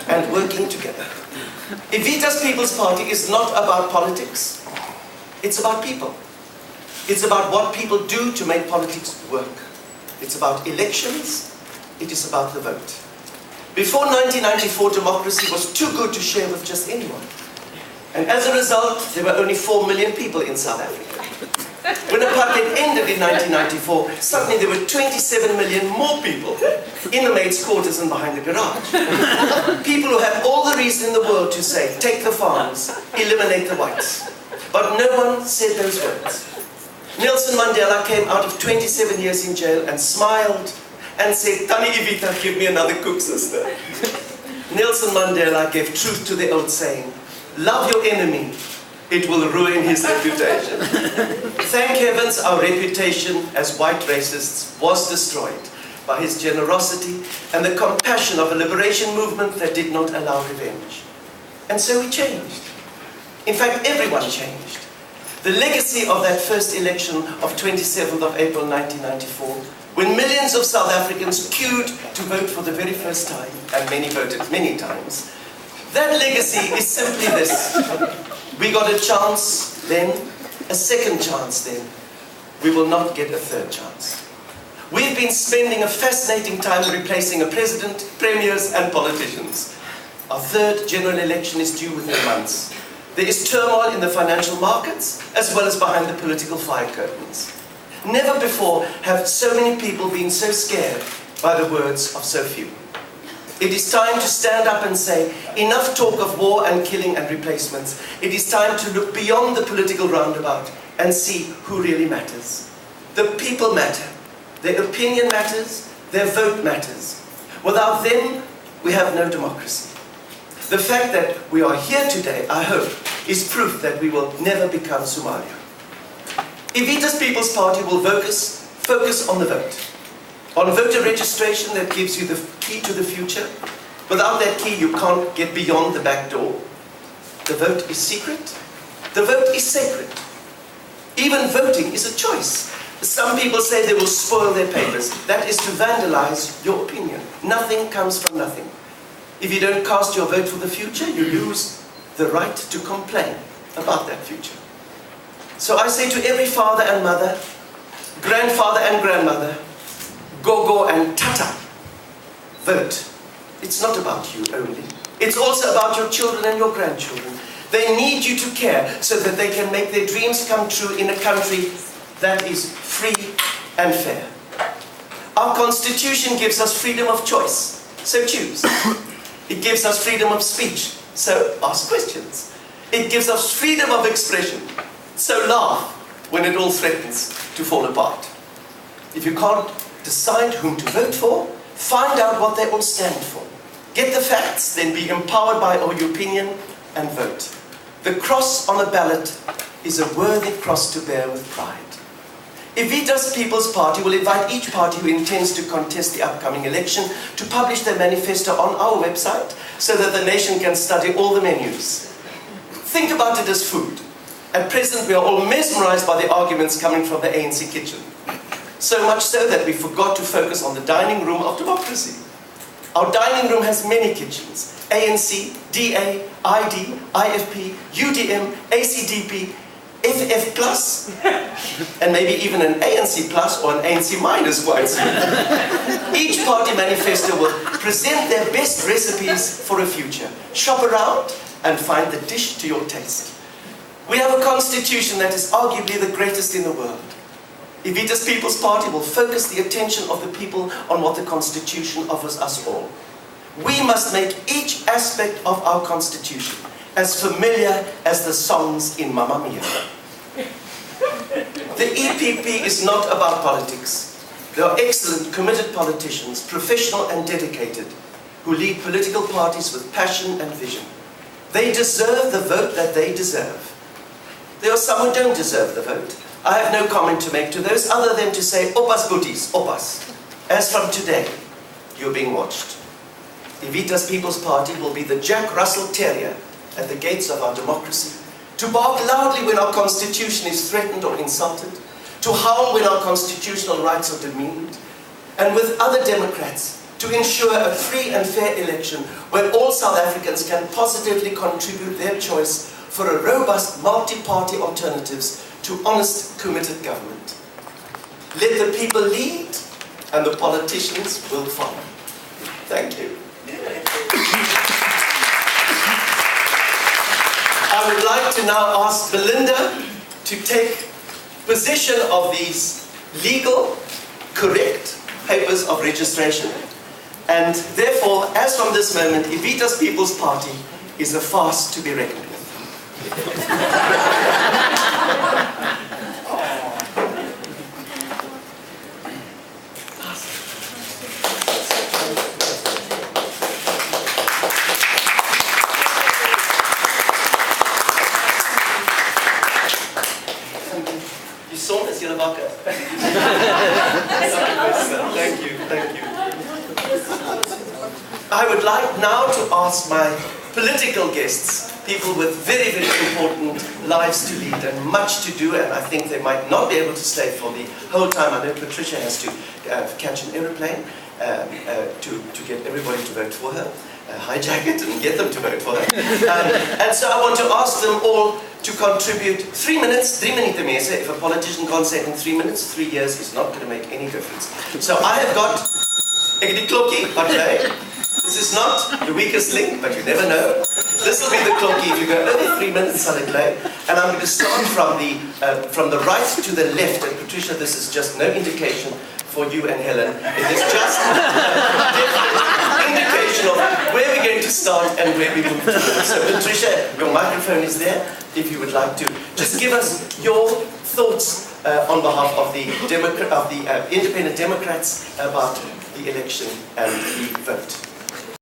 and working together. Evita's People's Party is not about politics, it's about people. It's about what people do to make politics work. It's about elections, it is about the vote. Before 1994, democracy was too good to share with just anyone. And as a result, there were only 4 million people in South Africa. When apartheid ended in 1994, suddenly there were 27 million more people in the maids' quarters and behind the garage. People who had all the reason in the world to say, take the farms, eliminate the whites. But no one said those words. Nelson Mandela came out of 27 years in jail and smiled and said, Tannie Evita, give me another cook, sister. Nelson Mandela gave truth to the old saying, love your enemy, it will ruin his reputation. Thank heavens our reputation as white racists was destroyed by his generosity and the compassion of a liberation movement that did not allow revenge. And so we changed. In fact, everyone changed. The legacy of that first election of 27th of April 1994, when millions of South Africans queued to vote for the very first time, and many voted many times, that legacy is simply this. We got a chance then, a second chance then. We will not get a third chance. We've been spending a fascinating time replacing a president, premiers and politicians. Our third general election is due within months. There is turmoil in the financial markets, as well as behind the political fire curtains. Never before have so many people been so scared by the words of so few. It is time to stand up and say, enough talk of war and killing and replacements. It is time to look beyond the political roundabout and see who really matters. The people matter. Their opinion matters. Their vote matters. Without them, we have no democracy. The fact that we are here today, I hope, is proof that we will never become Somalia. Evita's People's Party will focus on the vote. On voter registration that gives you the key to the future. Without that key, you can't get beyond the back door. The vote is secret. The vote is sacred. Even voting is a choice. Some people say they will spoil their papers. That is to vandalize your opinion. Nothing comes from nothing. If you don't cast your vote for the future, you lose the right to complain about that future. So I say to every father and mother, grandfather and grandmother, Gogo and Tata, vote. It's not about you only. It's also about your children and your grandchildren. They need you to care so that they can make their dreams come true in a country that is free and fair. Our Constitution gives us freedom of choice, so choose. It gives us freedom of speech, so ask questions. It gives us freedom of expression, so laugh when it all threatens to fall apart. If you can't decide whom to vote for, find out what they all stand for. Get the facts, then be empowered by your opinion and vote. The cross on a ballot is a worthy cross to bear with pride. Evita's People's Party will invite each party who intends to contest the upcoming election to publish their manifesto on our website so that the nation can study all the menus. Think about it as food. At present, we are all mesmerized by the arguments coming from the ANC kitchen. So much so that we forgot to focus on the dining room of democracy. Our dining room has many kitchens. ANC, DA, ID, IFP, UDM, ACDP, FF Plus, and maybe even an ANC Plus or an ANC Minus quite soon. Each party manifesto will present their best recipes for a future. Shop around and find the dish to your taste. We have a constitution that is arguably the greatest in the world. Evita's People's Party will focus the attention of the people on what the Constitution offers us all. We must make each aspect of our Constitution as familiar as the songs in Mamma Mia. The EPP is not about politics. They are excellent, committed politicians, professional and dedicated, who lead political parties with passion and vision. They deserve the vote that they deserve. There are some who don't deserve the vote. I have no comment to make to those other than to say, Oppas booties, oppas. As from today, you're being watched. Evita's People's Party will be the Jack Russell Terrier at the gates of our democracy, to bark loudly when our Constitution is threatened or insulted, to howl when our constitutional rights are demeaned, and with other Democrats, to ensure a free and fair election where all South Africans can positively contribute their choice for a robust multi-party alternatives to honest, committed government. Let the people lead and the politicians will follow. Thank you. I would like to now ask Belinda to take possession of these legal, correct papers of registration. And therefore, as from this moment, Evita's People's Party is a farce to be reckoned with. You saw Ms. Yelabaka. Thank you, thank you. I would like now to ask my political guests, people with very, very important lives to lead and much to do, and I think they might not be able to stay for the whole time. I know Patricia has to catch an aeroplane to get everybody to vote for her, hijack it and get them to vote for her. And so I want to ask them all to contribute 3 minutes, 3 minutes mese. If a politician can't say it in 3 minutes, 3 years is not going to make any difference. So I have got Ekdi Klokkie, this is not the weakest link, but you never know. This will be the Klokkie. If you go over 3 minutes, I'll play. And I'm going to start from the right to the left. And Patricia, this is just no indication for you and Helen. It is just an indication of where we're going to start and where we move to. So Patricia, your microphone is there. If you would like to just give us your thoughts on behalf of the Independent Democrats about the election and the vote.